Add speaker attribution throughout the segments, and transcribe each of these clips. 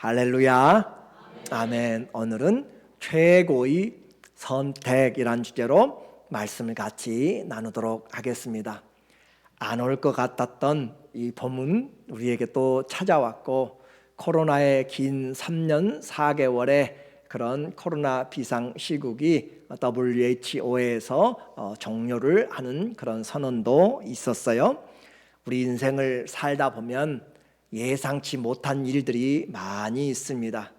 Speaker 1: 할렐루야. 아멘. 오늘은 최고의 선택이란 주제로 말씀을 같이 나누도록 하겠습니다. 안 올 것 같았던 이 봄은 우리에게 또 찾아왔고, 코로나의 긴 3년 4개월의 그런 코로나 비상 시국이 WHO에서 종료를 하는 그런 선언도 있었어요. 우리 인생을 살다 보면 예상치 못한 일들이 많이 있습니다.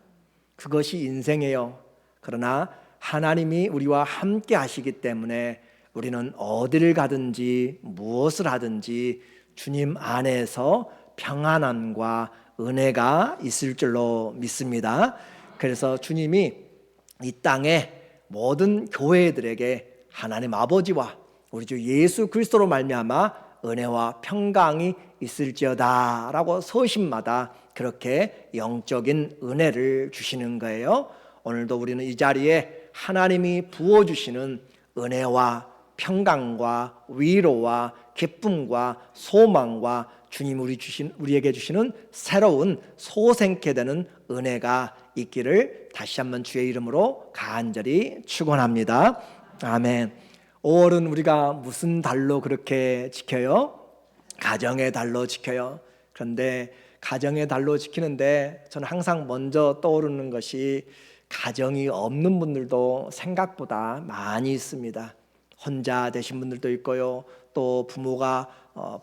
Speaker 1: 그것이 인생이에요. 그러나 하나님이 우리와 함께 하시기 때문에 우리는 어디를 가든지 무엇을 하든지 주님 안에서 평안함과 은혜가 있을 줄로 믿습니다. 그래서 주님이 이 땅에 모든 교회들에게 하나님 아버지와 우리 주 예수 그리스도로 말미암아 은혜와 평강이 있을지어다 라고 서신마다 그렇게 영적인 은혜를 주시는 거예요. 오늘도 우리는 이 자리에 하나님이 부어주시는 은혜와 평강과 위로와 기쁨과 소망과 주님 우리에게 주시는 새로운 소생케 되는 은혜가 있기를 다시 한번 주의 이름으로 간절히 축원합니다. 아멘. 5월은 우리가 무슨 달로 그렇게 지켜요? 가정의 달로 지켜요. 그런데 가정의 달로 지키는데 저는 항상 먼저 떠오르는 것이 가정이 없는 분들도 생각보다 많이 있습니다. 혼자 되신 분들도 있고요. 또 부모가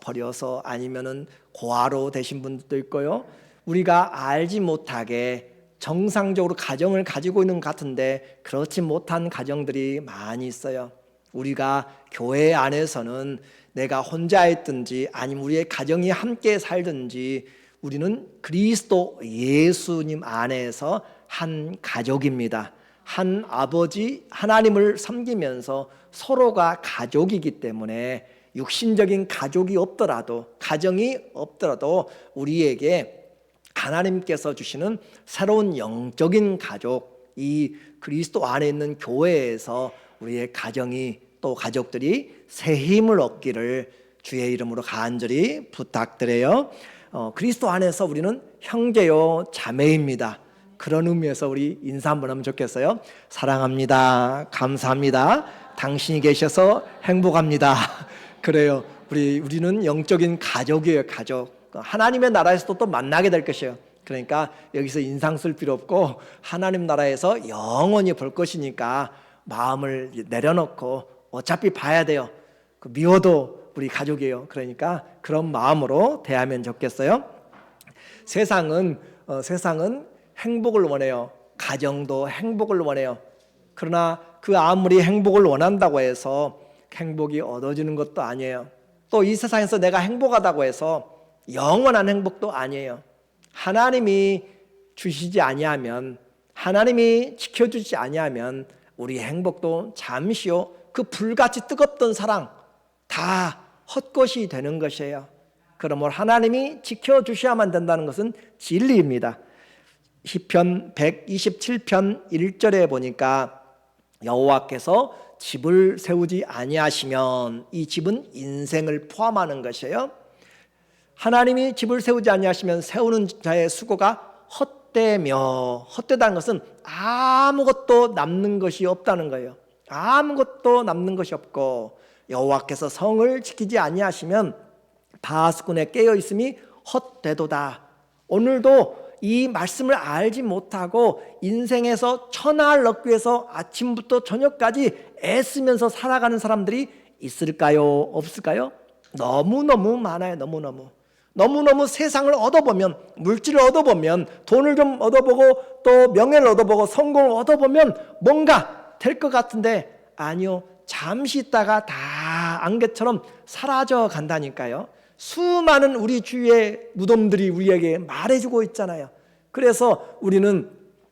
Speaker 1: 버려서 아니면은 고아로 되신 분들도 있고요. 우리가 알지 못하게 정상적으로 가정을 가지고 있는 것 같은데 그렇지 못한 가정들이 많이 있어요. 우리가 교회 안에서는 내가 혼자 있든지 아니면 우리의 가정이 함께 살든지 우리는 그리스도 예수님 안에서 한 가족입니다. 한 아버지 하나님을 섬기면서 서로가 가족이기 때문에 육신적인 가족이 없더라도 가정이 없더라도 우리에게 하나님께서 주시는 새로운 영적인 가족, 이 그리스도 안에 있는 교회에서 우리의 가정이 또 가족들이 새 힘을 얻기를 주의 이름으로 간절히 부탁드려요. 그리스도 안에서 우리는 형제요 자매입니다. 그런 의미에서 우리 인사 한번 하면 좋겠어요. 사랑합니다. 감사합니다. 당신이 계셔서 행복합니다. 그래요. 우리는 영적인 가족이에요. 가족. 하나님의 나라에서도 또 만나게 될 것이에요. 그러니까 여기서 인상 쓸 필요 없고 하나님 나라에서 영원히 볼 것이니까 마음을 내려놓고 어차피 봐야 돼요. 미워도 우리 가족이에요. 그러니까 그런 마음으로 대하면 좋겠어요. 세상은 행복을 원해요. 가정도 행복을 원해요. 그러나 그 아무리 행복을 원한다고 해서 행복이 얻어지는 것도 아니에요. 또 이 세상에서 내가 행복하다고 해서 영원한 행복도 아니에요. 하나님이 주시지 아니하면, 하나님이 지켜주지 아니하면 우리 행복도 잠시요 그 불같이 뜨겁던 사랑 다 헛것이 되는 것이에요. 그러므로 하나님이 지켜주셔야만 된다는 것은 진리입니다. 시편 127편 1절에 보니까 여호와께서 집을 세우지 아니하시면, 이 집은 인생을 포함하는 것이에요. 하나님이 집을 세우지 아니하시면 세우는 자의 수고가 헛되며, 헛되다는 것은 아무것도 남는 것이 없다는 거예요. 아무것도 남는 것이 없고, 여호와께서 성을 지키지 아니하시면 바스군에 깨어 있음이 헛되도다. 오늘도 이 말씀을 알지 못하고 인생에서 천하를 얻기 위해서 아침부터 저녁까지 애쓰면서 살아가는 사람들이 있을까요? 없을까요? 너무너무 많아요. 너무너무 세상을 얻어보면, 물질을 얻어보면, 돈을 좀 얻어보고 또 명예를 얻어보고 성공을 얻어보면 뭔가 될 것 같은데 아니요, 잠시 있다가 다 안개처럼 사라져 간다니까요. 수많은 우리 주위의 무덤들이 우리에게 말해주고 있잖아요. 그래서 우리는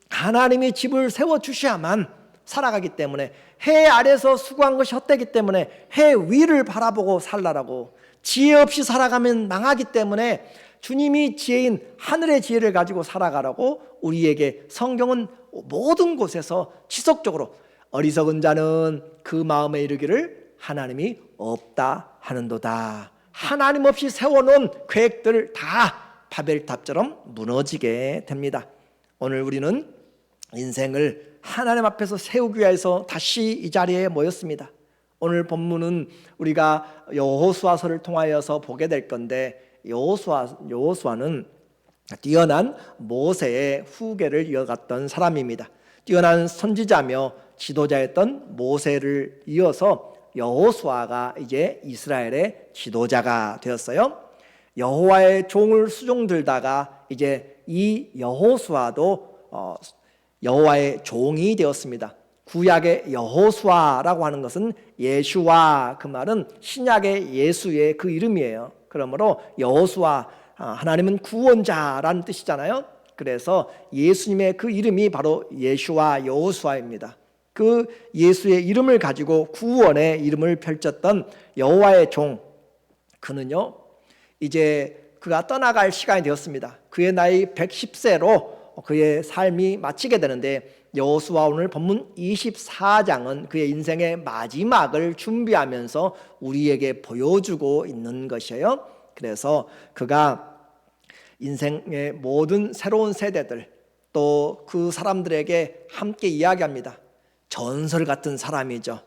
Speaker 1: 하나님이 집을 세워주셔야만 살아가기 때문에, 해 아래서 수고한 것이 헛되기 때문에 해 위를 바라보고 살라라고, 지혜 없이 살아가면 망하기 때문에 주님이 지혜인 하늘의 지혜를 가지고 살아가라고 우리에게 성경은 모든 곳에서 지속적으로, 어리석은 자는 그 마음에 이르기를 하나님이 없다 하는도다. 하나님 없이 세워놓은 계획들을 다 바벨탑처럼 무너지게 됩니다. 오늘 우리는 인생을 하나님 앞에서 세우기 위해서 다시 이 자리에 모였습니다. 오늘 본문은 우리가 여호수아서를 통하여서 보게 될 건데, 여호수아는 뛰어난 모세의 후계를 이어갔던 사람입니다. 뛰어난 선지자며 지도자였던 모세를 이어서 여호수아가 이제 이스라엘의 지도자가 되었어요. 여호와의 종을 수종들다가 이제 이 여호수아도 여호와의 종이 되었습니다. 구약의 여호수아라고 하는 것은 예슈와, 그 말은 신약의 예수의 그 이름이에요. 그러므로 여호수아, 하나님은 구원자라는 뜻이잖아요. 그래서 예수님의 그 이름이 바로 예슈와 여호수아입니다. 그 예수의 이름을 가지고 구원의 이름을 펼쳤던 여호와의 종, 그는요 이제 그가 떠나갈 시간이 되었습니다. 그의 나이 110세로 그의 삶이 마치게 되는데, 여호수아 오늘 본문 24장은 그의 인생의 마지막을 준비하면서 우리에게 보여주고 있는 것이에요. 그래서 그가 인생의 모든 새로운 세대들, 또 그 사람들에게 함께 이야기합니다. 전설 같은 사람이죠.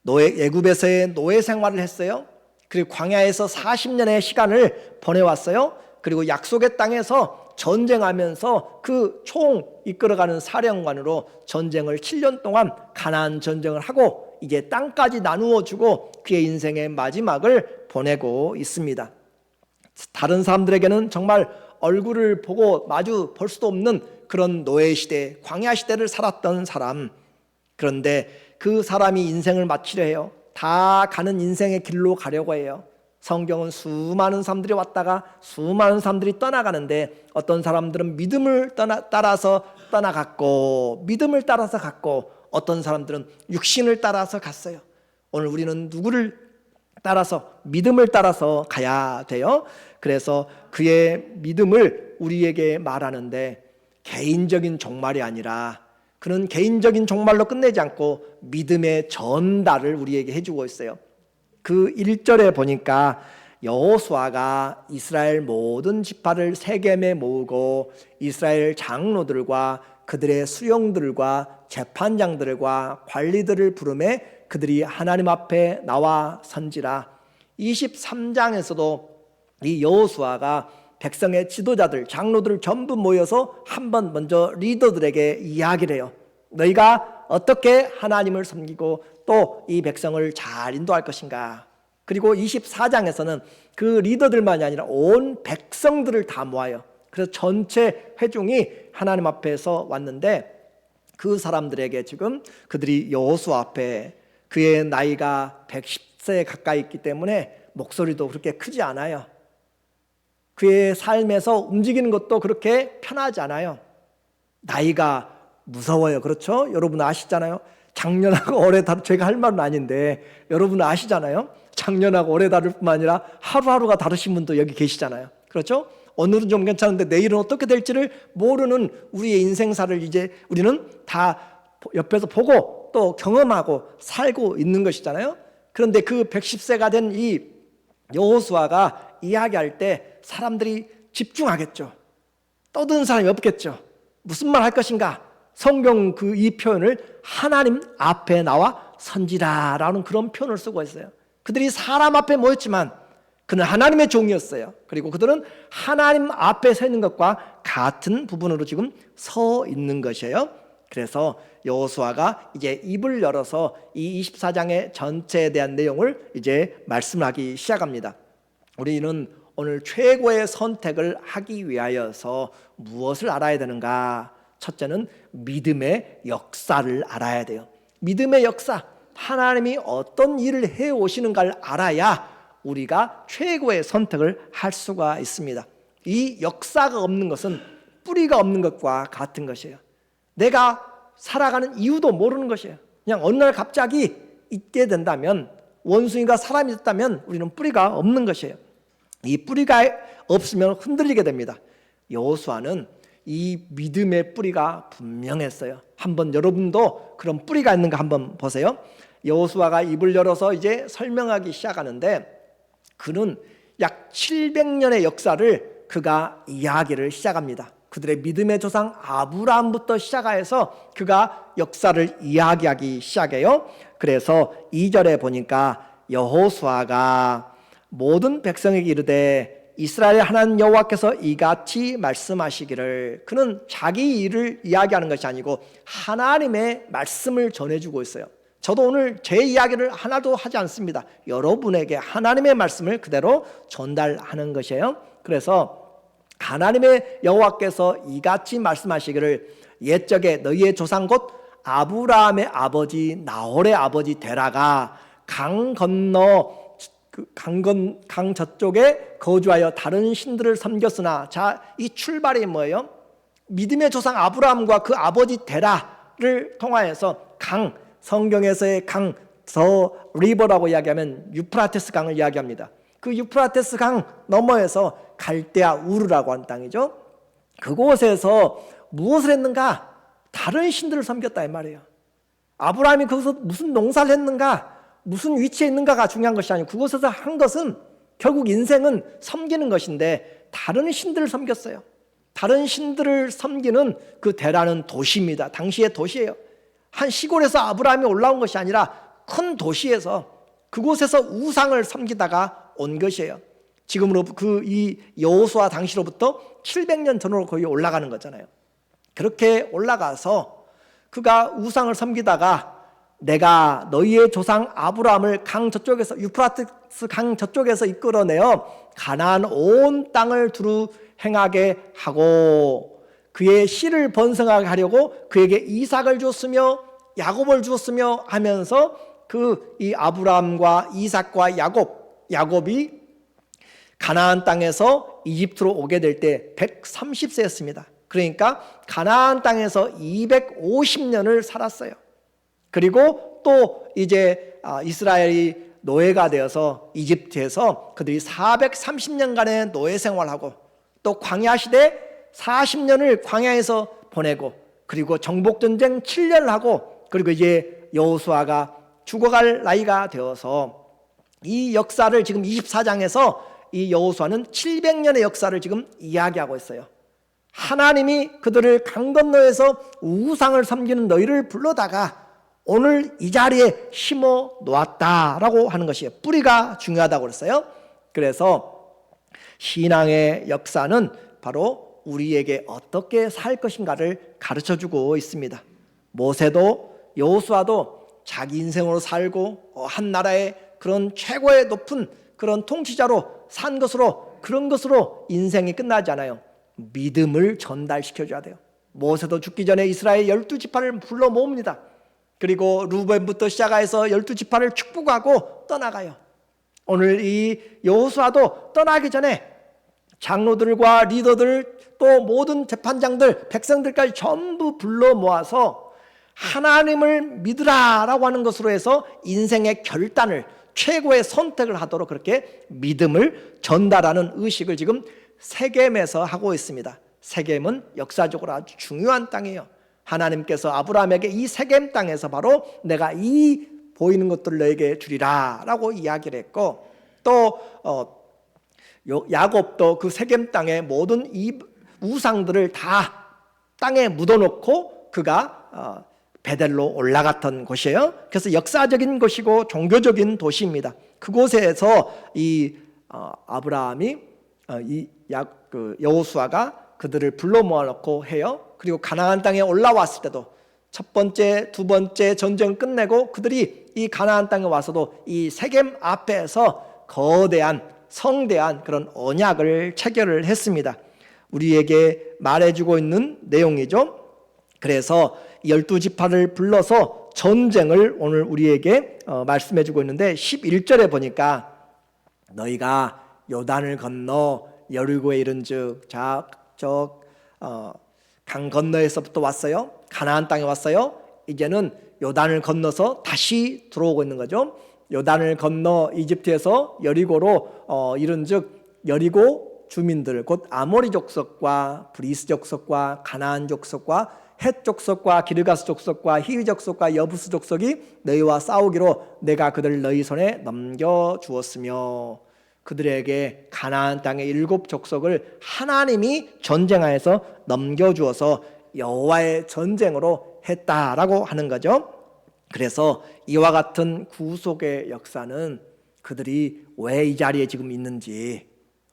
Speaker 1: 애굽에서의 노예 생활을 했어요. 그리고 광야에서 40년의 시간을 보내왔어요. 그리고 약속의 땅에서 전쟁하면서 그 총 이끌어가는 사령관으로 전쟁을 7년 동안 가나안 전쟁을 하고 이제 땅까지 나누어 주고 그의 인생의 마지막을 보내고 있습니다. 다른 사람들에게는 정말 얼굴을 보고 마주 볼 수도 없는 그런 노예 시대, 광야 시대를 살았던 사람. 그런데 그 사람이 인생을 마치려 해요. 다 가는 인생의 길로 가려고 해요. 성경은 수많은 사람들이 왔다가 수많은 사람들이 떠나가는데, 어떤 사람들은 믿음을 따라서 떠나갔고, 믿음을 따라서 갔고, 어떤 사람들은 육신을 따라서 갔어요. 오늘 우리는 누구를 따라서, 믿음을 따라서 가야 돼요. 그래서 그의 믿음을 우리에게 말하는데, 개인적인 종말이 아니라 그는 개인적인 종말로 끝내지 않고 믿음의 전달을 우리에게 해주고 있어요. 그 1절에 보니까 여호수아가 이스라엘 모든 지파를 세겜에 모으고 이스라엘 장로들과 그들의 수령들과 재판장들과 관리들을 부르매 그들이 하나님 앞에 나와 선지라. 23장에서도 이 여호수아가 백성의 지도자들, 장로들을 전부 모여서 한번 먼저 리더들에게 이야기를 해요. 너희가 어떻게 하나님을 섬기고 또 이 백성을 잘 인도할 것인가. 그리고 24장에서는 그 리더들만이 아니라 온 백성들을 다 모아요. 그래서 전체 회중이 하나님 앞에서 왔는데, 그 사람들에게 지금 그들이 여호수아 앞에, 그의 나이가 110세에 가까이 있기 때문에 목소리도 그렇게 크지 않아요. 그의 삶에서 움직이는 것도 그렇게 편하지 않아요. 나이가 무서워요. 그렇죠? 여러분 아시잖아요. 작년하고 올해 다르, 제가 할 말은 아닌데 여러분 아시잖아요. 작년하고 올해 다를 뿐만 아니라 하루하루가 다르신 분도 여기 계시잖아요. 그렇죠? 오늘은 좀 괜찮은데 내일은 어떻게 될지를 모르는 우리의 인생사를 이제 우리는 다 옆에서 보고 또 경험하고 살고 있는 것이잖아요. 그런데 그 110세가 된 이 여호수아가 이야기할 때 사람들이 집중하겠죠. 떠드는 사람이 없겠죠. 무슨 말 할 것인가? 성경 이 표현을 하나님 앞에 나와 선지라라는 그런 표현을 쓰고 있어요. 그들이 사람 앞에 모였지만 그는 하나님의 종이었어요. 그리고 그들은 하나님 앞에 서 있는 것과 같은 부분으로 지금 서 있는 것이에요. 그래서 여호수아가 이제 입을 열어서 이 24장의 전체에 대한 내용을 이제 말씀하기 시작합니다. 우리는 오늘 최고의 선택을 하기 위하여서 무엇을 알아야 되는가? 첫째는 믿음의 역사를 알아야 돼요. 믿음의 역사, 하나님이 어떤 일을 해오시는가를 알아야 우리가 최고의 선택을 할 수가 있습니다. 이 역사가 없는 것은 뿌리가 없는 것과 같은 것이에요. 내가 살아가는 이유도 모르는 것이에요. 그냥 어느 날 갑자기 있게 된다면, 원숭이가 사람이 됐다면 우리는 뿌리가 없는 것이에요. 이 뿌리가 없으면 흔들리게 됩니다. 여호수아는 이 믿음의 뿌리가 분명했어요. 한번 여러분도 그런 뿌리가 있는가 한번 보세요. 여호수아가 입을 열어서 이제 설명하기 시작하는데, 그는 약 700년의 역사를 그가 이야기를 시작합니다. 그들의 믿음의 조상 아브라함부터 시작해서 그가 역사를 이야기하기 시작해요. 그래서 2절에 보니까 여호수아가 모든 백성에게 이르되 이스라엘 하나님 여호와께서 이같이 말씀하시기를. 그는 자기 일을 이야기하는 것이 아니고 하나님의 말씀을 전해주고 있어요. 저도 오늘 제 이야기를 하나도 하지 않습니다. 여러분에게 하나님의 말씀을 그대로 전달하는 것이에요. 그래서 하나님의 여호와께서 이같이 말씀하시기를 옛적에 너희의 조상 곧 아브라함의 아버지 나홀의 아버지 데라가 강 건너 강 저쪽에 거주하여 다른 신들을 섬겼으나, 자, 이 출발이 뭐예요? 믿음의 조상 아브라함과 그 아버지 데라를 통하여서 강, 성경에서의 강, 더 리버라고 이야기하면 유프라테스 강을 이야기합니다. 그 유프라테스 강 너머에서 갈대아 우르라고 하는 땅이죠. 그곳에서 무엇을 했는가? 다른 신들을 섬겼다 이 말이에요. 아브라함이 거기서 무슨 농사를 했는가, 무슨 위치에 있는가가 중요한 것이 아니고 그곳에서 한 것은 결국 인생은 섬기는 것인데 다른 신들을 섬겼어요. 다른 신들을 섬기는 그 데라는 도시입니다. 당시의 도시예요. 한 시골에서 아브라함이 올라온 것이 아니라 큰 도시에서 그곳에서 우상을 섬기다가 온 것이에요. 지금으로 이 여호수아 당시로부터 700년 전으로 거의 올라가는 거잖아요. 그렇게 올라가서 그가 우상을 섬기다가 내가 너희의 조상 아브라함을 강 저쪽에서, 유프라테스 강 저쪽에서 이끌어내어 가나안 온 땅을 두루 행하게 하고 그의 씨를 번성하게 하려고 그에게 이삭을 줬으며 야곱을 주었으며 하면서 이 아브라함과 이삭과 야곱이 가나안 땅에서 이집트로 오게 될 때 130세였습니다. 그러니까 가나안 땅에서 250년을 살았어요. 그리고 또 이제 이스라엘이 노예가 되어서 이집트에서 그들이 430년간의 노예 생활하고 또 광야 시대 40년을 광야에서 보내고 그리고 정복전쟁 7년을 하고 그리고 이제 여호수아가 죽어갈 나이가 되어서 이 역사를 지금 24장에서 이 여호수아는 700년의 역사를 지금 이야기하고 있어요. 하나님이 그들을 강 건너에서 우상을 섬기는 너희를 불러다가 오늘 이 자리에 심어 놓았다라고 하는 것이에요. 뿌리가 중요하다고 그랬어요. 그래서 신앙의 역사는 바로 우리에게 어떻게 살 것인가를 가르쳐주고 있습니다. 모세도 여호수아도 자기 인생으로 살고 한 나라의 그런 최고의 높은 그런 통치자로 산 것으로, 그런 것으로 인생이 끝나지 않아요. 믿음을 전달시켜줘야 돼요. 모세도 죽기 전에 이스라엘 12지파를 불러 모읍니다. 그리고 루벤부터 시작해서 12지파를 축복하고 떠나가요. 오늘 이 여호수아도 떠나기 전에 장로들과 리더들 또 모든 재판장들, 백성들까지 전부 불러 모아서 하나님을 믿으라라고 하는 것으로 해서 인생의 결단을, 최고의 선택을 하도록 그렇게 믿음을 전달하는 의식을 지금 세겜에서 하고 있습니다. 세겜은 역사적으로 아주 중요한 땅이에요. 하나님께서 아브라함에게 이 세겜 땅에서 바로 내가 이 보이는 것들을 너에게 주리라 라고 이야기를 했고, 또 야곱도 그 세겜 땅의 모든 이 우상들을 다 땅에 묻어놓고 그가 베델로 올라갔던 곳이에요. 그래서 역사적인 곳이고 종교적인 도시입니다. 그곳에서 이 아브라함이 여호수아가 그들을 불러 모아놓고 해요. 그리고 가나안 땅에 올라왔을 때도 첫 번째, 두 번째 전쟁 끝내고 그들이 이 가나안 땅에 와서도 이 세겜 앞에서 거대한 성대한 그런 언약을 체결을 했습니다. 우리에게 말해주고 있는 내용이죠. 그래서 12지파를 불러서 전쟁을 오늘 우리에게 말씀해주고 있는데 11절에 보니까 너희가 요단을 건너 여리고에 이른즉 강 건너에서부터 왔어요. 가나안 땅에 왔어요. 이제는 요단을 건너서 다시 들어오고 있는 거죠. 요단을 건너 이집트에서 여리고로 이른즉 여리고 주민들 곧 아모리 족속과 브리스 족속과 가나안 족속과 헷 족속과 기르가스 족속과 히위 족속과 여부스 족속이 너희와 싸우기로 내가 그들을 너희 손에 넘겨 주었으며, 그들에게 가나안 땅의 7 족속을 하나님이 전쟁하여서 넘겨주어서 여호와의 전쟁으로 했다라고 하는 거죠. 그래서 이와 같은 구속의 역사는 그들이 왜 이 자리에 지금 있는지,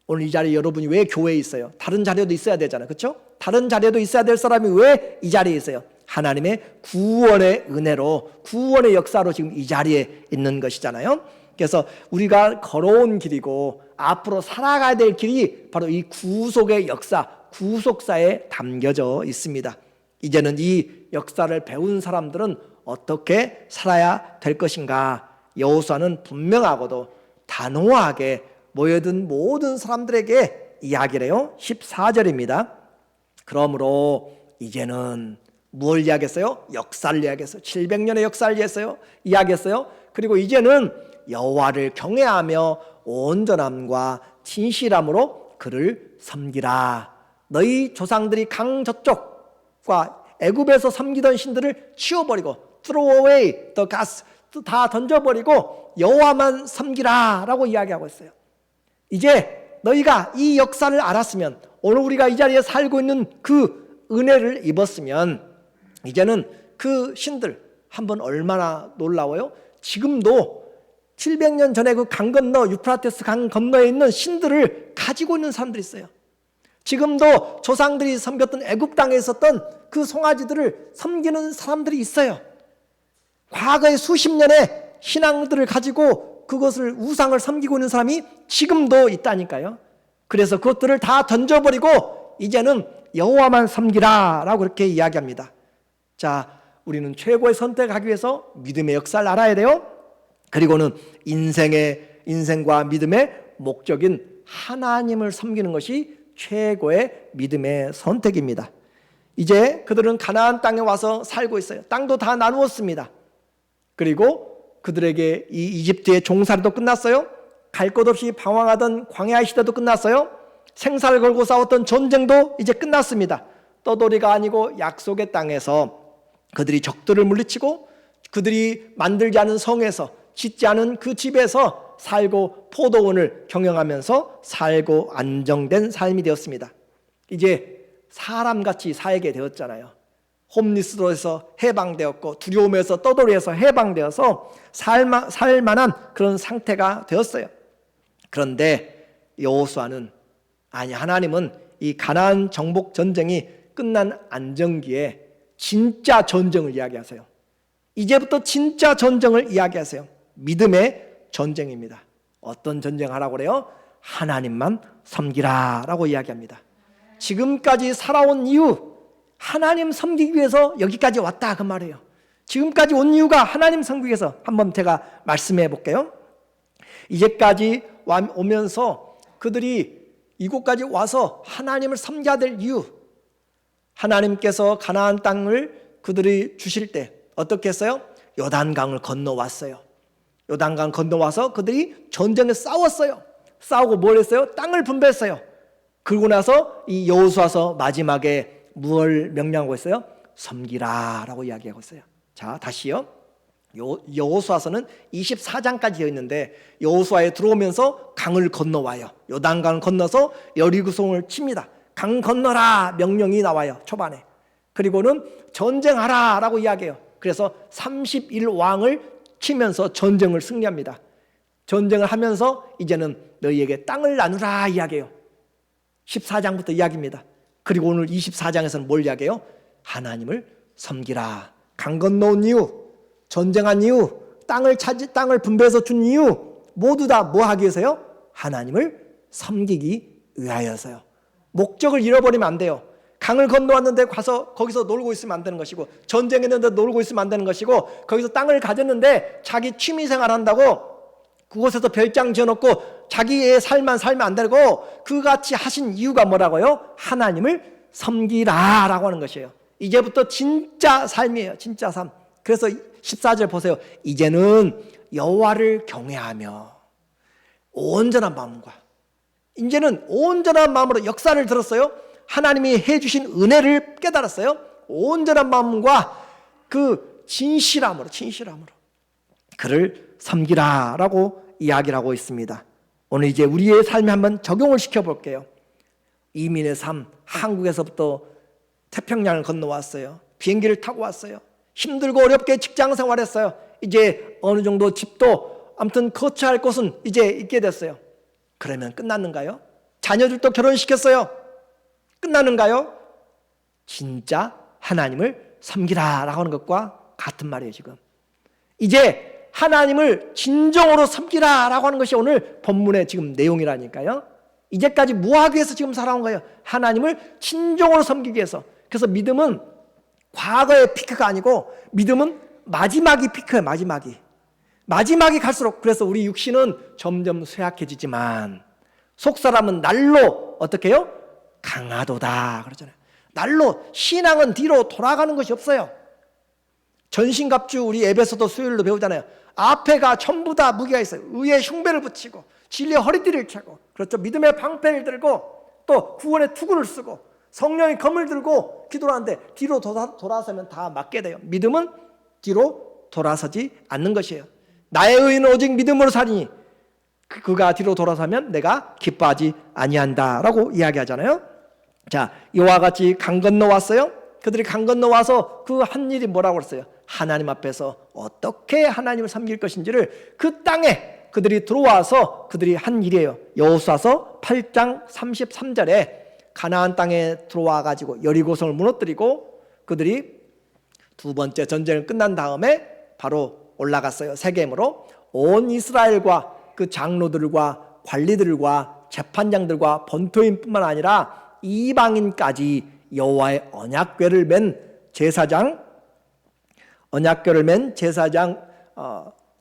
Speaker 1: 오늘 이 자리에 여러분이 왜 교회에 있어요? 다른 자리에도 있어야 되잖아요, 그렇죠? 다른 자리에도 있어야 될 사람이 왜 이 자리에 있어요? 하나님의 구원의 은혜로, 구원의 역사로 지금 이 자리에 있는 것이잖아요. 그래서 우리가 걸어온 길이고 앞으로 살아가야 될 길이 바로 이 구속의 역사, 구속사에 담겨져 있습니다. 이제는 이 역사를 배운 사람들은 어떻게 살아야 될 것인가? 여호수아는 분명하고도 단호하게 모여든 모든 사람들에게 이야기를 해요. 14절입니다. 그러므로 이제는 뭘 이야기했어요? 역사를 이야기했어요. 700년의 역사를 이야기했어요. 그리고 이제는 여호와를 경외하며 온전함과 진실함으로 그를 섬기라. 너희 조상들이 강 저쪽과 애굽에서 섬기던 신들을 치워버리고 throw away the gods, 다 던져버리고 여호와만 섬기라 라고 이야기하고 있어요. 이제 너희가 이 역사를 알았으면, 오늘 우리가 이 자리에 살고 있는 그 은혜를 입었으면, 이제는 그 신들 한번 얼마나 놀라워요? 지금도 700년 전에 그 강 건너, 유프라테스 강 건너에 있는 신들을 가지고 있는 사람들이 있어요. 지금도 조상들이 섬겼던 애굽 땅에 있었던 그 송아지들을 섬기는 사람들이 있어요. 과거의 수십 년의 신앙들을 가지고 그것을, 우상을 섬기고 있는 사람이 지금도 있다니까요. 그래서 그것들을 다 던져버리고 이제는 여호와만 섬기라 라고 그렇게 이야기합니다. 자, 우리는 최고의 선택하기 위해서 믿음의 역사를 알아야 돼요. 그리고는 인생과 믿음의 목적인 하나님을 섬기는 것이 최고의 믿음의 선택입니다. 이제 그들은 가나안 땅에 와서 살고 있어요. 땅도 다 나누었습니다. 그리고 그들에게 이 이집트의 종살이도 끝났어요. 갈 곳 없이 방황하던 광야 시대도 끝났어요. 생사를 걸고 싸웠던 전쟁도 이제 끝났습니다. 떠돌이가 아니고 약속의 땅에서 그들이 적들을 물리치고 그들이 만들지 않은 성에서, 짓지 않은 그 집에서 살고 포도원을 경영하면서 살고 안정된 삶이 되었습니다. 이제 사람같이 살게 되었잖아요. 홈리스로에서 해방되었고 두려움에서, 떠돌이에서 해방되어서 살만한 그런 상태가 되었어요. 그런데 여호수아는, 아니 하나님은 이 가나안 정복 전쟁이 끝난 안정기에 진짜 전쟁을 이야기하세요. 이제부터 진짜 전쟁을 이야기하세요. 믿음의 전쟁입니다. 어떤 전쟁 하라고 그래요? 하나님만 섬기라 라고 이야기합니다. 지금까지 살아온 이유, 하나님 섬기기 위해서 여기까지 왔다 그 말이에요. 지금까지 온 이유가 하나님 섬기기 위해서. 한번 제가 말씀해 볼게요. 이제까지 오면서 그들이 이곳까지 와서 하나님을 섬겨야 될 이유, 하나님께서 가나안 땅을 그들이 주실 때 어떻게 했어요? 요단강을 건너왔어요. 요단강 건너와서 그들이 전쟁에 싸웠어요. 싸우고 뭘 했어요? 땅을 분배했어요. 그러고 나서 이 여호수아서 마지막에 무엇을 명령하고 있어요? 섬기라 라고 이야기하고 있어요. 자, 다시요. 여호수아서는 24장까지 되어 있는데 여호수아에 들어오면서 강을 건너와요. 요단강을 건너서 여리고성을 칩니다. 강 건너라 명령이 나와요, 초반에. 그리고는 전쟁하라 라고 이야기해요. 그래서 31왕을 치면서 전쟁을 승리합니다. 전쟁을 하면서 이제는 너희에게 땅을 나누라 이야기해요. 14장부터 이야기입니다. 그리고 오늘 24장에서는 뭘 이야기해요? 하나님을 섬기라. 강 건너온 이유, 전쟁한 이유, 땅을 분배해서 준 이유, 모두 다 뭐 하기 위해서요? 하나님을 섬기기 위하여서요. 목적을 잃어버리면 안 돼요. 강을 건너왔는데 가서 거기서 놀고 있으면 안 되는 것이고, 전쟁했는데 놀고 있으면 안 되는 것이고, 거기서 땅을 가졌는데 자기 취미생활 한다고 그곳에서 별장 지어놓고 자기의 삶만 살면 안 되고, 그같이 하신 이유가 뭐라고요? 하나님을 섬기라 라고 하는 것이에요. 이제부터 진짜 삶이에요. 진짜 삶. 그래서 14절 보세요. 이제는 여호와를 경외하며 온전한 마음과, 이제는 온전한 마음으로 역사를 들었어요. 하나님이 해주신 은혜를 깨달았어요. 온전한 마음과 그 진실함으로 그를 섬기라 라고 이야기를 하고 있습니다. 오늘 이제 우리의 삶에 한번 적용을 시켜볼게요. 이민의 삶, 한국에서부터 태평양을 건너왔어요. 비행기를 타고 왔어요. 힘들고 어렵게 직장 생활했어요. 이제 어느 정도 집도 아무튼 거처할 곳은 이제 있게 됐어요. 그러면 끝났는가요? 자녀들도 결혼시켰어요. 끝나는가요? 진짜 하나님을 섬기라라고 하는 것과 같은 말이에요. 지금 이제 하나님을 진정으로 섬기라라고 하는 것이 오늘 본문의 지금 내용이라니까요. 이제까지 뭐 하기 위해서 지금 살아온 거예요? 하나님을 진정으로 섬기기 위해서. 그래서 믿음은 과거의 피크가 아니고 믿음은 마지막이 피크예요. 마지막이 갈수록. 그래서 우리 육신은 점점 쇠약해지지만 속사람은 날로 어떻게 해요? 강하도다 그러잖아요. 날로. 신앙은 뒤로 돌아가는 것이 없어요. 전신갑주 우리 에베소서 수요일로 배우잖아요. 앞에가 전부 다 무기가 있어요. 의의 흉배를 붙이고 진리의 허리띠를 차고, 그렇죠, 믿음의 방패를 들고 또 구원의 투구를 쓰고 성령의 검을 들고 기도를 하는데 뒤로 돌아서면 다 맞게 돼요. 믿음은 뒤로 돌아서지 않는 것이에요. 나의 의는 오직 믿음으로 사리니 그가 뒤로 돌아서면 내가 기뻐하지 아니한다라고 이야기하잖아요. 자, 이와 같이 강 건너 왔어요. 그들이 강 건너 와서 그 한 일이 뭐라고 그랬어요? 하나님 앞에서 어떻게 하나님을 섬길 것인지를 그 땅에 그들이 들어와서 그들이 한 일이에요. 여호수아서 8장 33절에 가나안 땅에 들어와 가지고 여리고성을 무너뜨리고 그들이 두 번째 전쟁을 끝난 다음에 바로 올라갔어요. 세겜으로. 온 이스라엘과 그 장로들과 관리들과 재판장들과 번토인뿐만 아니라 이방인까지 여호와의 언약궤를 맨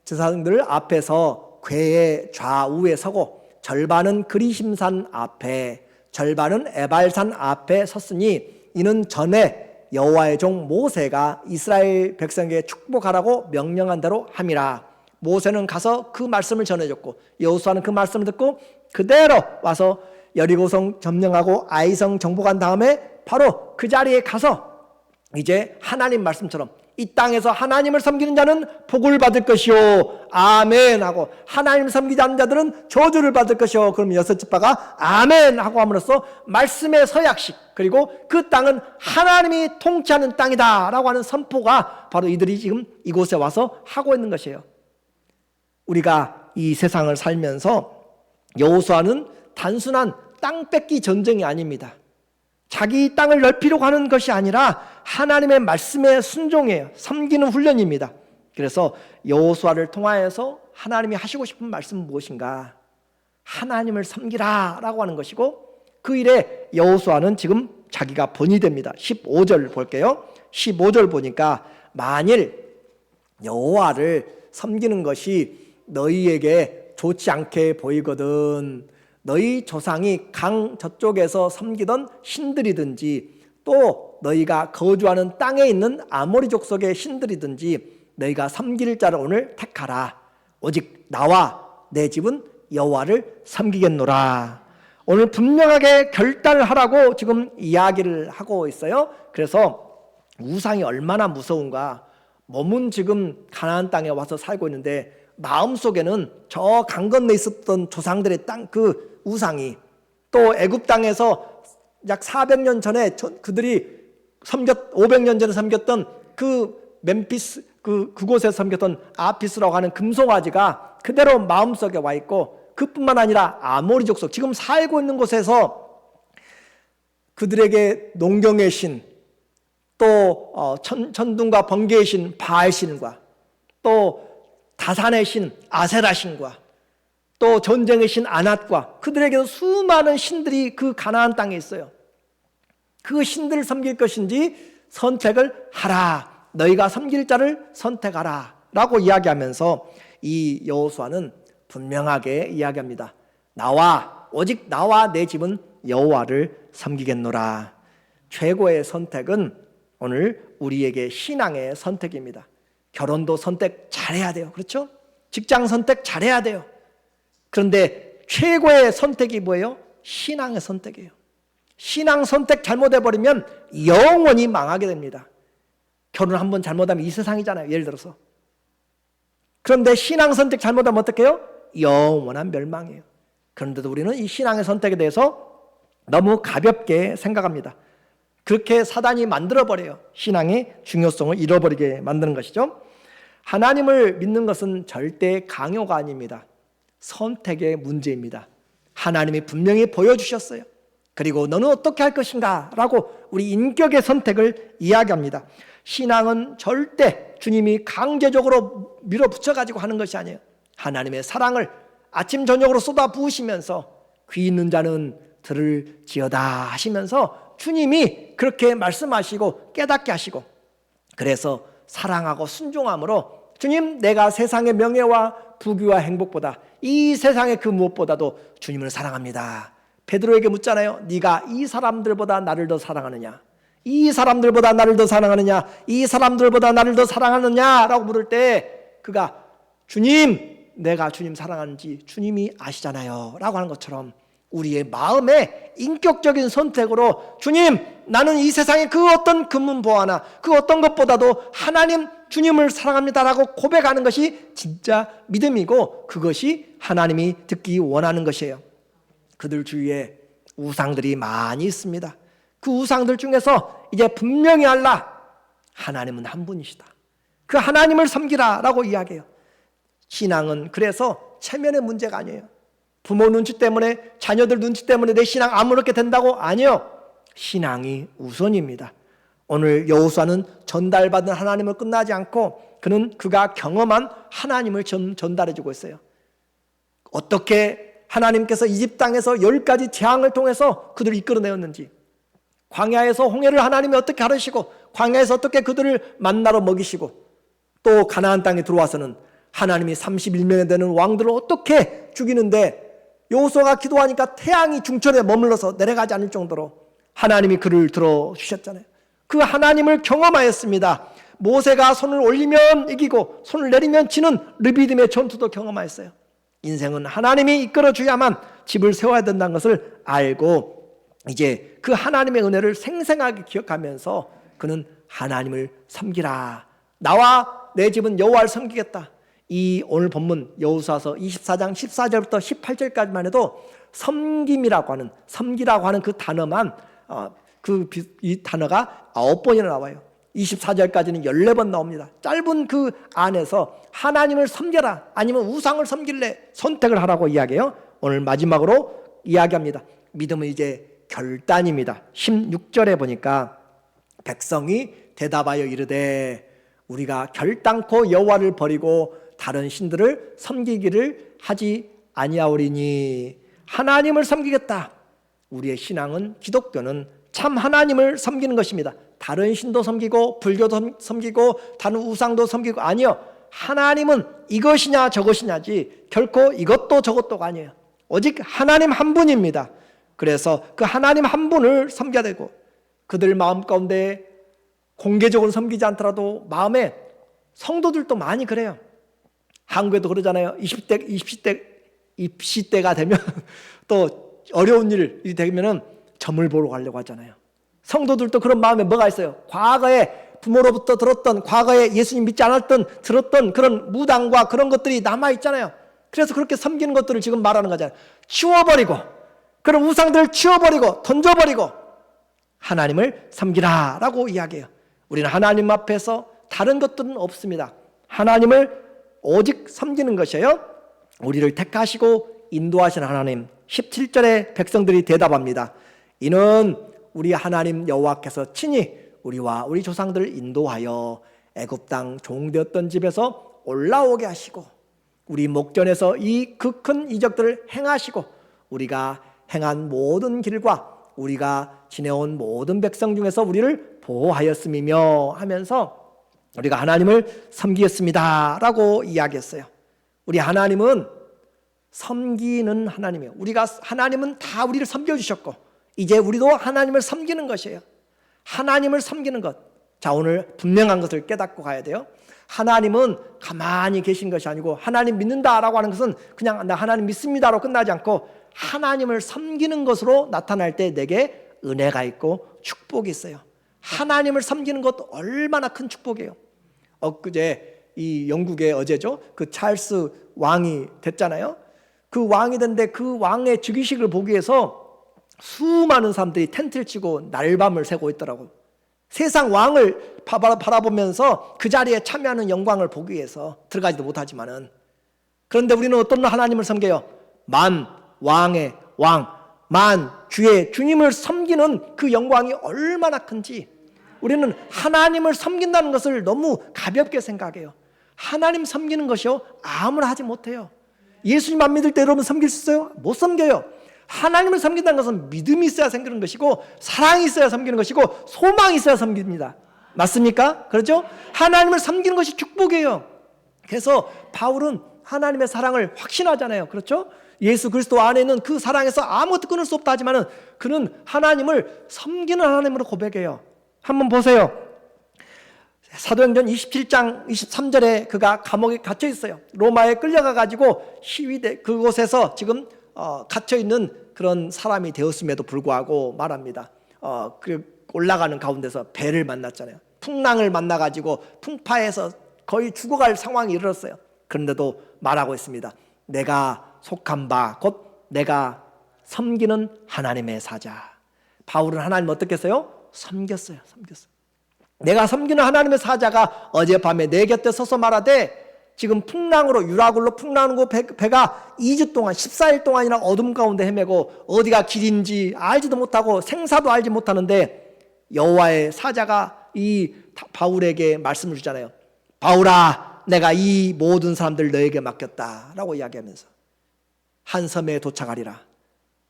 Speaker 1: 제사장들 앞에서 궤의 좌우에 서고 절반은 그리심산 앞에 절반은 에발산 앞에 섰으니 이는 전에 여호와의 종 모세가 이스라엘 백성에게 축복하라고 명령한 대로 함이라. 모세는 가서 그 말씀을 전해줬고 여호수아는 그 말씀을 듣고 그대로 와서 여리고성 점령하고 아이성 정복한 다음에 바로 그 자리에 가서 이제 하나님 말씀처럼 이 땅에서 하나님을 섬기는 자는 복을 받을 것이요 아멘 하고 하나님을 섬기지 않는 자들은 저주를 받을 것이요. 그럼 여섯 지파가 아멘 하고 함으로써 말씀의 서약식, 그리고 그 땅은 하나님이 통치하는 땅이다 라고 하는 선포가 바로 이들이 지금 이곳에 와서 하고 있는 것이에요. 우리가 이 세상을 살면서 여호수아는 단순한 땅 뺏기 전쟁이 아닙니다. 자기 땅을 넓히려고 하는 것이 아니라 하나님의 말씀에 순종해요. 섬기는 훈련입니다. 그래서 여호수아를 통하여서 하나님이 하시고 싶은 말씀은 무엇인가? 하나님을 섬기라 라고 하는 것이고, 그 일에 여호수아는 지금 자기가 본이 됩니다. 15절 볼게요. 15절 보니까 만일 여호와를 섬기는 것이 너희에게 좋지 않게 보이거든, 너희 조상이 강 저쪽에서 섬기던 신들이든지 또 너희가 거주하는 땅에 있는 아모리 족속의 신들이든지 너희가 섬길 자를 오늘 택하라. 오직 나와 내 집은 여호와를 섬기겠노라. 오늘 분명하게 결단을 하라고 지금 이야기를 하고 있어요. 그래서 우상이 얼마나 무서운가. 몸은 지금 가나안 땅에 와서 살고 있는데 마음속에는 저 강 건너에 있었던 조상들의 땅, 그 우상이, 또 애굽 땅에서 약 400년 전에 그들이 500년 전에 섬겼던 그 멤피스, 그곳에서 섬겼던 아피스라고 하는 금송아지가 그대로 마음속에 와 있고, 그뿐만 아니라 아모리 족속, 지금 살고 있는 곳에서 그들에게 농경의 신, 또 천둥과 번개의 신 바알신과, 또 다산의 신 아세라 신과, 또 전쟁의 신 아낫과, 그들에게도 수많은 신들이 그 가나안 땅에 있어요. 그 신들을 섬길 것인지 선택을 하라. 너희가 섬길 자를 선택하라 라고 이야기하면서 이 여호수아는 분명하게 이야기합니다. 오직 나와 내 집은 여호와를 섬기겠노라. 최고의 선택은 오늘 우리에게 신앙의 선택입니다. 결혼도 선택 잘해야 돼요. 그렇죠? 직장 선택 잘해야 돼요. 그런데 최고의 선택이 뭐예요? 신앙의 선택이에요. 신앙 선택 잘못해버리면 영원히 망하게 됩니다. 결혼 한번 잘못하면 이 세상이잖아요. 예를 들어서. 그런데 신앙 선택 잘못하면 어떻게 해요? 영원한 멸망이에요. 그런데도 우리는 이 신앙의 선택에 대해서 너무 가볍게 생각합니다. 그렇게 사단이 만들어버려요. 신앙의 중요성을 잃어버리게 만드는 것이죠. 하나님을 믿는 것은 절대 강요가 아닙니다. 선택의 문제입니다. 하나님이 분명히 보여주셨어요. 그리고 너는 어떻게 할 것인가 라고 우리 인격의 선택을 이야기합니다. 신앙은 절대 주님이 강제적으로 밀어붙여가지고 하는 것이 아니에요. 하나님의 사랑을 아침 저녁으로 쏟아 부으시면서 귀 있는 자는 들을지어다 하시면서 주님이 그렇게 말씀하시고 깨닫게 하시고, 그래서 사랑하고 순종함으로 주님, 내가 세상의 명예와 부귀와 행복보다 이 세상의 그 무엇보다도 주님을 사랑합니다. 베드로에게 묻잖아요. 네가 이 사람들보다 나를 더 사랑하느냐? 이 사람들보다 나를 더 사랑하느냐? 이 사람들보다 나를 더 사랑하느냐? 라고 물을 때 그가 주님, 내가 주님 사랑하는지 주님이 아시잖아요 라고 하는 것처럼 우리의 마음의 인격적인 선택으로 주님, 나는 이 세상의 그 어떤 금문보화나 그 어떤 것보다도 하나님 주님을 사랑합니다라고 고백하는 것이 진짜 믿음이고, 그것이 하나님이 듣기 원하는 것이에요. 그들 주위에 우상들이 많이 있습니다. 그 우상들 중에서 이제 분명히 알라, 하나님은 한 분이시다. 그 하나님을 섬기라 라고 이야기해요. 신앙은 그래서 체면의 문제가 아니에요. 부모 눈치 때문에, 자녀들 눈치 때문에 내 신앙 아무렇게 된다고? 아니요. 신앙이 우선입니다. 오늘 여호수아는 전달받은 하나님을 끝나지 않고 그는 그가 경험한 하나님을 전달해주고 있어요. 어떻게 하나님께서 이집 땅에서 10가지 재앙을 통해서 그들을 이끌어내었는지, 광야에서 홍해를 하나님이 어떻게 가르시고, 광야에서 어떻게 그들을 만나러 먹이시고, 또 가나안 땅에 들어와서는 하나님이 31명에 되는 왕들을 어떻게 죽이는데 여호수아가 기도하니까 태양이 중천에 머물러서 내려가지 않을 정도로 하나님이 그를 들어주셨잖아요. 그 하나님을 경험하였습니다. 모세가 손을 올리면 이기고 손을 내리면 지는 르비딤의 전투도 경험하였어요. 인생은 하나님이 이끌어줘야만 집을 세워야 된다는 것을 알고 이제 그 하나님의 은혜를 생생하게 기억하면서 그는 하나님을 섬기라. 나와 내 집은 여호와를 섬기겠다. 이 오늘 본문 여호수아서 24장 14절부터 18절까지만 해도 섬김이라고 하는, 섬기라고 하는 그 단어만 이 단어가 9번이나 나와요. 24절까지는 14번 나옵니다. 짧은 그 안에서 하나님을 섬겨라 아니면 우상을 섬길래 선택을 하라고 이야기해요. 오늘 마지막으로 이야기합니다. 믿음은 이제 결단입니다. 16절에 보니까 백성이 대답하여 이르되 우리가 결단코 여호와를 버리고 다른 신들을 섬기기를 하지 아니하오리니. 하나님을 섬기겠다. 우리의 신앙은, 기독교는 참 하나님을 섬기는 것입니다. 다른 신도 섬기고 불교도 섬기고 다른 우상도 섬기고, 아니요, 하나님은 이것이냐 저것이냐지 결코 이것도 저것도가 아니에요. 오직 하나님 한 분입니다. 그래서 그 하나님 한 분을 섬겨야 되고, 그들 마음 가운데 공개적으로 섬기지 않더라도 마음에, 성도들도 많이 그래요. 한국에도 그러잖아요. 20대 때가 되면 또 어려운 일이 되면은 점을 보러 가려고 하잖아요. 성도들도 그런 마음에 뭐가 있어요? 과거에 부모로부터 들었던, 과거에 예수님 믿지 않았던 들었던 그런 무당과 그런 것들이 남아 있잖아요. 그래서 그렇게 섬기는 것들을 지금 말하는 거잖아요. 치워버리고, 그런 우상들을 치워버리고 던져버리고 하나님을 섬기라 라고 이야기해요. 우리는 하나님 앞에서 다른 것들은 없습니다. 하나님을 오직 섬기는 것이에요. 우리를 택하시고 인도하시는 하나님. 17절에 백성들이 대답합니다. 이는 우리 하나님 여호와께서 친히 우리와 우리 조상들을 인도하여 애굽 땅 종되었던 집에서 올라오게 하시고 우리 목전에서 이 그 큰 이적들을 행하시고 우리가 행한 모든 길과 우리가 지내온 모든 백성 중에서 우리를 보호하였음이며 하면서 우리가 하나님을 섬기었습니다 라고 이야기했어요. 우리 하나님은 섬기는 하나님이에요. 하나님은 다 우리를 섬겨주셨고 이제 우리도 하나님을 섬기는 것이에요. 하나님을 섬기는 것. 자, 오늘 분명한 것을 깨닫고 가야 돼요. 하나님은 가만히 계신 것이 아니고, 하나님 믿는다라고 하는 것은 그냥 나 하나님 믿습니다로 끝나지 않고 하나님을 섬기는 것으로 나타날 때 내게 은혜가 있고 축복이 있어요. 하나님을 섬기는 것도 얼마나 큰 축복이에요. 엊그제 이 영국의 어제죠, 그 찰스 왕이 됐잖아요. 그 왕이 됐는데 그 왕의 즉위식을 보기 위해서 수많은 사람들이 텐트를 치고 날밤을 새고 있더라고요. 세상 왕을 바라보면서 그 자리에 참여하는 영광을 보기 위해서 들어가지도 못하지만은, 그런데 우리는 어떤 하나님을 섬겨요? 만 왕의 왕, 만 주의 주님을 섬기는 그 영광이 얼마나 큰지 우리는 하나님을 섬긴다는 것을 너무 가볍게 생각해요. 하나님 섬기는 것이요 아무나 하지 못해요. 예수님 안 믿을 때 여러분 섬길 수 있어요? 못 섬겨요. 하나님을 섬긴다는 것은 믿음이 있어야 섬기는 것이고, 사랑이 있어야 섬기는 것이고, 소망이 있어야 섬깁니다. 맞습니까? 그렇죠? 하나님을 섬기는 것이 축복이에요. 그래서 바울은 하나님의 사랑을 확신하잖아요. 그렇죠? 예수 그리스도 안에 있는 그 사랑에서 아무것도 끊을 수 없다 하지만은 그는 하나님을 섬기는 하나님으로 고백해요. 한번 보세요. 사도행전 27장 23절에 그가 감옥에 갇혀 있어요. 로마에 끌려가 가지고 시위대 그곳에서 지금 갇혀 있는 그런 사람이 되었음에도 불구하고 말합니다. 그 올라가는 가운데서 배를 만났잖아요. 풍랑을 만나 가지고 풍파에서 거의 죽어갈 상황이 이르렀어요. 그런데도 말하고 있습니다. 내가 속한 바 곧 내가 섬기는 하나님의 사자. 바울은 하나님 어떻게 했어요? 섬겼어요. 내가 섬기는 하나님의 사자가 어젯밤에 내 곁에 서서 말하되, 지금 풍랑으로 유라굴로 풍랑하고 배가 2주 동안 14일 동안이나 어둠 가운데 헤매고 어디가 길인지 알지도 못하고 생사도 알지 못하는데 여호와의 사자가 이 바울에게 말씀을 주잖아요. 바울아, 내가 이 모든 사람들 너에게 맡겼다라고 이야기하면서 한 섬에 도착하리라.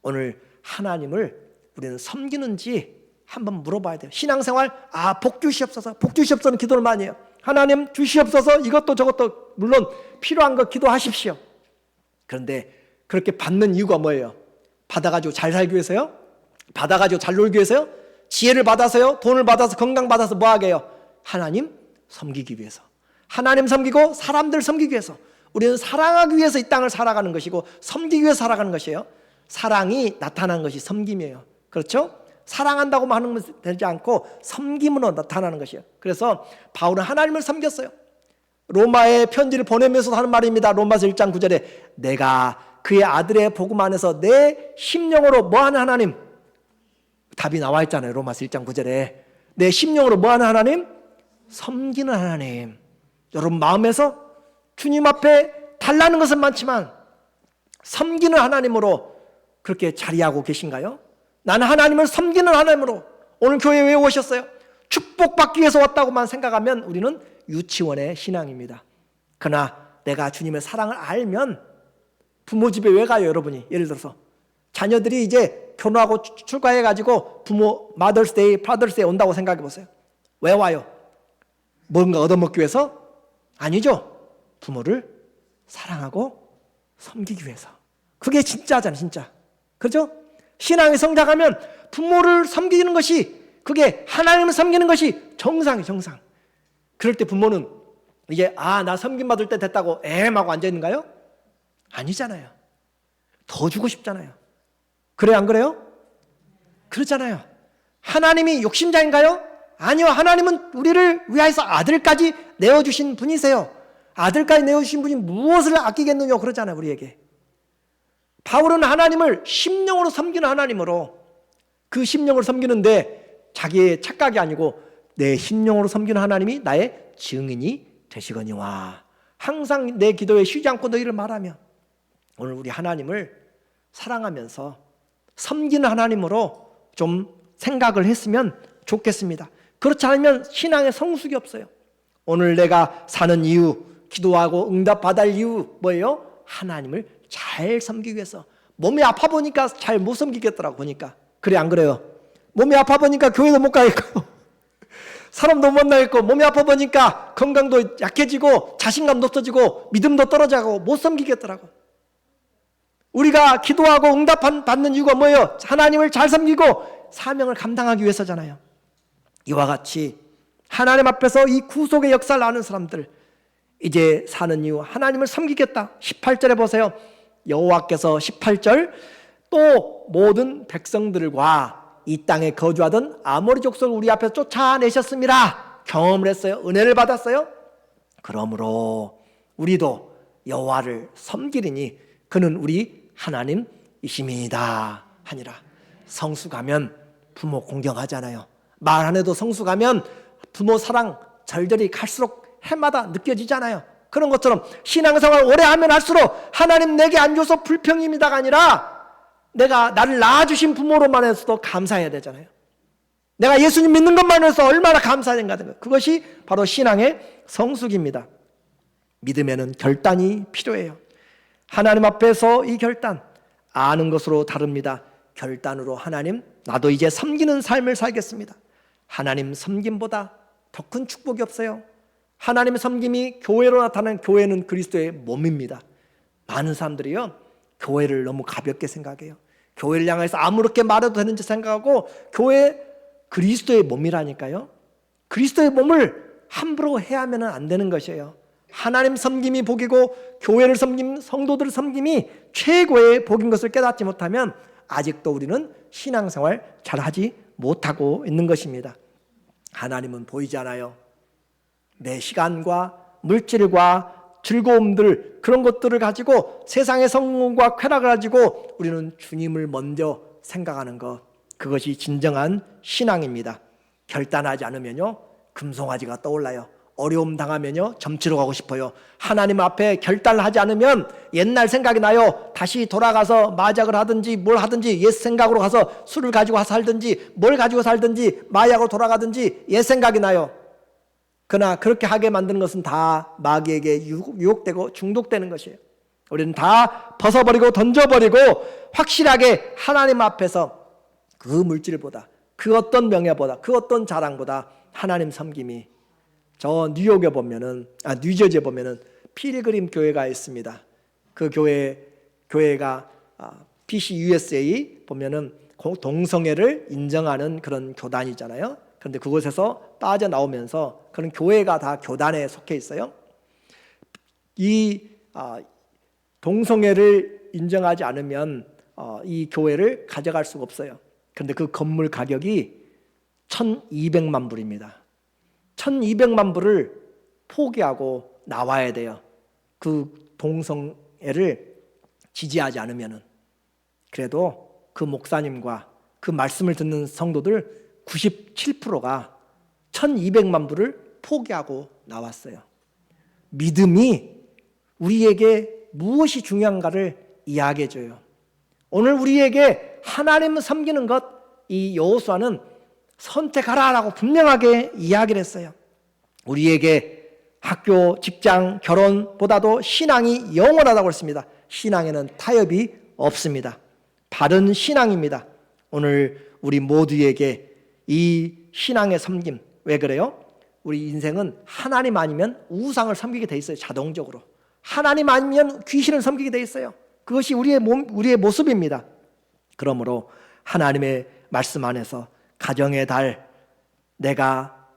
Speaker 1: 오늘 하나님을 우리는 섬기는지 한번 물어봐야 돼요. 신앙생활, 복 주시옵소서. 복 주시옵소서는 기도를 많이 해요. 하나님 주시옵소서. 이것도 저것도 물론 필요한 거 기도하십시오. 그런데 그렇게 받는 이유가 뭐예요? 받아가지고 잘 살기 위해서요? 받아가지고 잘 놀기 위해서요? 지혜를 받아서요? 돈을 받아서 건강 받아서 뭐 하게 해요? 하나님 섬기기 위해서. 하나님 섬기고 사람들 섬기기 위해서. 우리는 사랑하기 위해서 이 땅을 살아가는 것이고 섬기기 위해서 살아가는 것이에요. 사랑이 나타나는 것이 섬김이에요. 그렇죠? 사랑한다고 하는 것이 되지 않고 섬김으로 나타나는 것이에요. 그래서 바울은 하나님을 섬겼어요. 로마에 편지를 보내면서 하는 말입니다. 로마서 1장 9절에 내가 그의 아들의 복음 안에서 내 심령으로 뭐하는 하나님? 답이 나와 있잖아요. 로마서 1장 9절에 내 심령으로 뭐하는 하나님? 섬기는 하나님. 여러분 마음에서 주님 앞에 달라는 것은 많지만 섬기는 하나님으로 그렇게 자리하고 계신가요? 나는 하나님을 섬기는 하나님으로. 오늘 교회에 왜 오셨어요? 축복받기 위해서 왔다고만 생각하면 우리는 유치원의 신앙입니다. 그러나 내가 주님의 사랑을 알면 부모 집에 왜 가요? 여러분이 예를 들어서 자녀들이 이제 결혼하고 출가해가지고 부모 마더스데이, 파더스데이 온다고 생각해 보세요. 왜 와요? 뭔가 얻어먹기 위해서? 아니죠. 부모를 사랑하고 섬기기 위해서. 그게 진짜잖아요. 진짜. 그렇죠? 신앙이 성장하면 부모를 섬기는 것이, 그게 하나님을 섬기는 것이 정상이에요. 정상. 그럴 때 부모는 이제 나 섬김받을 때 됐다고 하고 앉아있는가요? 아니잖아요. 더 주고 싶잖아요. 그래요? 안 그래요? 그렇잖아요. 하나님이 욕심자인가요? 아니요. 하나님은 우리를 위하여서 아들까지 내어주신 분이세요. 아들까지 내어주신 분이 무엇을 아끼겠느냐 그러잖아요. 우리에게. 바울은 하나님을 심령으로 섬기는 하나님으로, 그 심령으로 섬기는데 자기의 착각이 아니고 내 심령으로 섬기는 하나님이 나의 증인이 되시거니와 항상 내 기도에 쉬지 않고 너희를 말하며. 오늘 우리 하나님을 사랑하면서 섬기는 하나님으로 좀 생각을 했으면 좋겠습니다. 그렇지 않으면 신앙의 성숙이 없어요. 오늘 내가 사는 이유, 기도하고 응답받을 이유 뭐예요? 하나님을 잘 섬기기 위해서. 몸이 아파 보니까 잘 못 섬기겠더라고 보니까. 그래 안 그래요? 몸이 아파 보니까 교회도 못 가겠고 사람도 못 만나겠고, 몸이 아파 보니까 건강도 약해지고 자신감도 없어지고 믿음도 떨어져가고 못 섬기겠더라고. 우리가 기도하고 응답받는 이유가 뭐예요? 하나님을 잘 섬기고 사명을 감당하기 위해서잖아요. 이와 같이 하나님 앞에서 이 구속의 역사를 아는 사람들, 이제 사는 이유 하나님을 섬기겠다. 18절에 보세요. 여호와께서 18절 또 모든 백성들과 이 땅에 거주하던 아모리 족속을 우리 앞에서 쫓아내셨습니다. 경험을 했어요. 은혜를 받았어요. 그러므로 우리도 여호와를 섬기리니 그는 우리 하나님이심이다 하니라. 성수 가면 부모 공경하잖아요. 말 안 해도 성수 가면 부모 사랑 절절히 갈수록 해마다 느껴지잖아요. 그런 것처럼 신앙생활 오래 하면 할수록 하나님 내게 안 줘서 불평입니다가 아니라 내가 나를 낳아주신 부모로만 해서도 감사해야 되잖아요. 내가 예수님 믿는 것만 해서 얼마나 감사한가 하는 거예요. 그것이 바로 신앙의 성숙입니다. 믿음에는 결단이 필요해요. 하나님 앞에서 이 결단, 아는 것으로 다릅니다. 결단으로 하나님, 나도 이제 섬기는 삶을 살겠습니다. 하나님 섬김보다 더 큰 축복이 없어요. 하나님의 섬김이 교회로 나타나는, 교회는 그리스도의 몸입니다. 많은 사람들이요, 교회를 너무 가볍게 생각해요. 교회를 향해서 아무렇게 말해도 되는지 생각하고, 교회 그리스도의 몸이라니까요. 그리스도의 몸을 함부로 해하면 안 되는 것이에요. 하나님 섬김이 복이고 교회를 섬김, 성도들을 섬김이 최고의 복인 것을 깨닫지 못하면 아직도 우리는 신앙생활 잘하지 못하고 있는 것입니다. 하나님은 보이지 않아요. 내 시간과 물질과 즐거움들, 그런 것들을 가지고 세상의 성공과 쾌락을 가지고 우리는 주님을 먼저 생각하는 것, 그것이 진정한 신앙입니다. 결단하지 않으면요, 금송아지가 떠올라요. 어려움 당하면요, 점치러 가고 싶어요. 하나님 앞에 결단을 하지 않으면 옛날 생각이 나요. 다시 돌아가서 마작을 하든지 뭘 하든지 옛 생각으로 가서 술을 가지고 살든지 뭘 가지고 살든지 마약으로 돌아가든지 옛 생각이 나요. 그러나 그렇게 하게 만드는 것은 다 마귀에게 유혹되고 중독되는 것이에요. 우리는 다 벗어버리고 던져버리고 확실하게 하나님 앞에서 그 물질보다, 그 어떤 명예보다, 그 어떤 자랑보다 하나님 섬김이, 저 뉴욕에 보면은, 뉴저지에 보면은 필그림 교회가 있습니다. 그 교회가 PCUSA 보면은 동성애를 인정하는 그런 교단이잖아요. 그런데 그곳에서 빠져나오면서, 그런 교회가 다 교단에 속해 있어요. 이 동성애를 인정하지 않으면 이 교회를 가져갈 수가 없어요. 그런데 그 건물 가격이 1,200만 불입니다. 1,200만 불을 포기하고 나와야 돼요. 그 동성애를 지지하지 않으면은. 그래도 그 목사님과 그 말씀을 듣는 성도들 97%가 1,200만 불을 포기하고 나왔어요. 믿음이 우리에게 무엇이 중요한가를 이야기해줘요. 오늘 우리에게 하나님을 섬기는 것, 이 여호수아는 선택하라라고 분명하게 이야기를 했어요. 우리에게 학교, 직장, 결혼보다도 신앙이 영원하다고 했습니다. 신앙에는 타협이 없습니다. 바른 신앙입니다. 오늘 우리 모두에게 이 신앙의 섬김, 왜 그래요? 우리 인생은 하나님 아니면 우상을 섬기게 돼 있어요. 자동적으로. 하나님 아니면 귀신을 섬기게 돼 있어요. 그것이 우리의 모습입니다. 그러므로 하나님의 말씀 안에서 가정의 달, 내가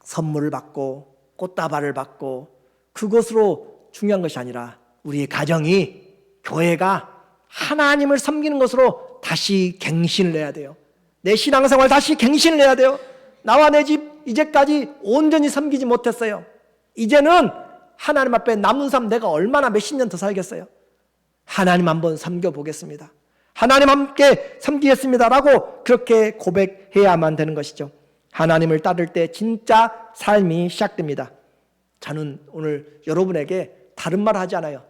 Speaker 1: 선물을 받고 꽃다발을 받고 그것으로 중요한 것이 아니라 우리의 가정이, 교회가 하나님을 섬기는 것으로 다시 갱신을 해야 돼요. 내 신앙생활 다시 갱신을 해야 돼요. 나와 내 집 이제까지 온전히 섬기지 못했어요. 이제는 하나님 앞에 남은 삶 내가 얼마나 몇십 년 더 살겠어요. 하나님 한번 섬겨보겠습니다. 하나님 함께 섬기겠습니다라고 그렇게 고백해야만 되는 것이죠. 하나님을 따를 때 진짜 삶이 시작됩니다. 저는 오늘 여러분에게 다른 말 하지 않아요.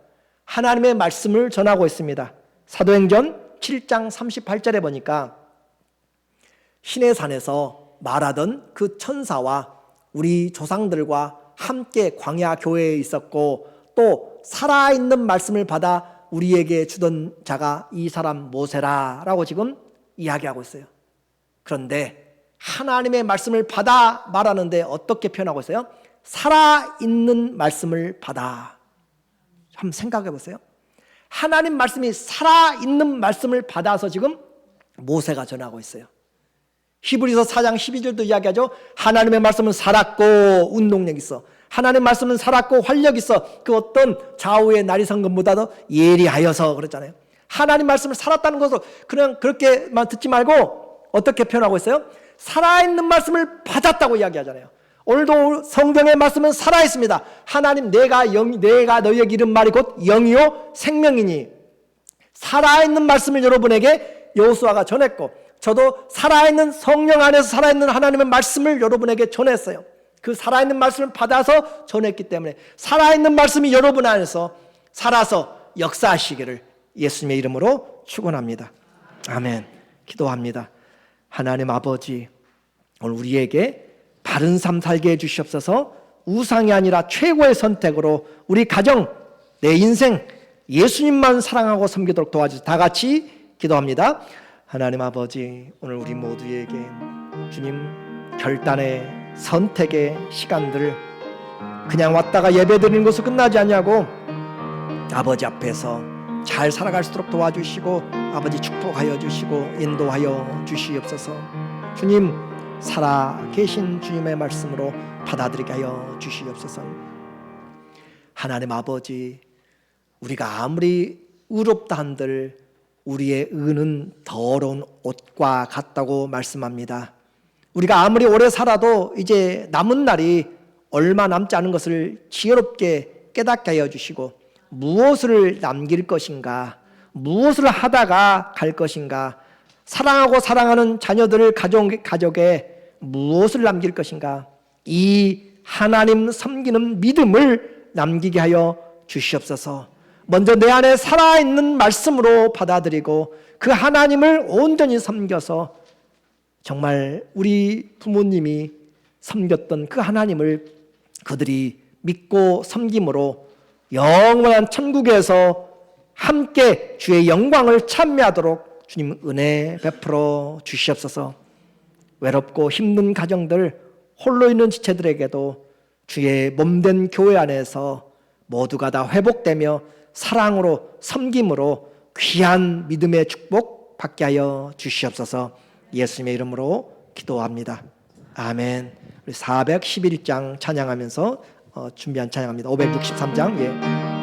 Speaker 1: 하나님의 말씀을 전하고 있습니다. 사도행전 7장 38절에 보니까 신의 산에서 말하던 그 천사와 우리 조상들과 함께 광야 교회에 있었고 또 살아있는 말씀을 받아 우리에게 주던 자가 이 사람 모세라라고 지금 이야기하고 있어요. 그런데 하나님의 말씀을 받아 말하는데 어떻게 표현하고 있어요? 살아있는 말씀을 받아. 한번 생각해 보세요. 하나님 말씀이 살아있는 말씀을 받아서 지금 모세가 전하고 있어요. 히브리서 4장 12절도 이야기하죠. 하나님의 말씀은 살았고 운동력 있어. 하나님의 말씀은 살았고 활력 있어. 그 어떤 좌우의 날이 선 것보다도 예리하여서 그랬잖아요. 하나님 말씀을 살았다는 것으로 그냥 그렇게만 듣지 말고 어떻게 표현하고 있어요? 살아있는 말씀을 받았다고 이야기하잖아요. 오늘도 성경의 말씀은 살아있습니다. 하나님 내가 너희에게 이른 말이 곧 영이요 생명이니 살아있는 말씀을 여러분에게 여호수아가 전했고, 저도 살아있는 성령 안에서 살아있는 하나님의 말씀을 여러분에게 전했어요. 그 살아있는 말씀을 받아서 전했기 때문에 살아있는 말씀이 여러분 안에서 살아서 역사하시기를 예수님의 이름으로 축원합니다. 아멘. 기도합니다. 하나님 아버지, 오늘 우리에게 바른 삶 살게 해주시옵소서. 우상이 아니라 최고의 선택으로 우리 가정, 내 인생 예수님만 사랑하고 섬기도록 도와주시옵소서. 다 같이 기도합니다. 하나님 아버지, 오늘 우리 모두에게 주님 결단의 선택의 시간들, 그냥 왔다가 예배드리는 것으로 끝나지 않냐고 아버지 앞에서 잘 살아갈 수 있도록 도와주시고, 아버지 축복하여 주시고 인도하여 주시옵소서. 주님 살아계신 주님의 말씀으로 받아들이게 하여 주시옵소서. 하나님 아버지, 우리가 아무리 의롭다 한들 우리의 의는 더러운 옷과 같다고 말씀합니다. 우리가 아무리 오래 살아도 이제 남은 날이 얼마 남지 않은 것을 지혜롭게 깨닫게 하여 주시고, 무엇을 남길 것인가, 무엇을 하다가 갈 것인가, 사랑하고 사랑하는 자녀들 가족에 무엇을 남길 것인가, 이 하나님 섬기는 믿음을 남기게 하여 주시옵소서. 먼저 내 안에 살아있는 말씀으로 받아들이고 그 하나님을 온전히 섬겨서 정말 우리 부모님이 섬겼던 그 하나님을 그들이 믿고 섬김으로 영원한 천국에서 함께 주의 영광을 찬미하도록 주님 은혜 베풀어 주시옵소서. 외롭고 힘든 가정들, 홀로 있는 지체들에게도 주의 몸된 교회 안에서 모두가 다 회복되며 사랑으로 섬김으로 귀한 믿음의 축복 받게 하여 주시옵소서. 예수님의 이름으로 기도합니다. 아멘. 우리 411장 찬양하면서 준비한 찬양합니다. 563장.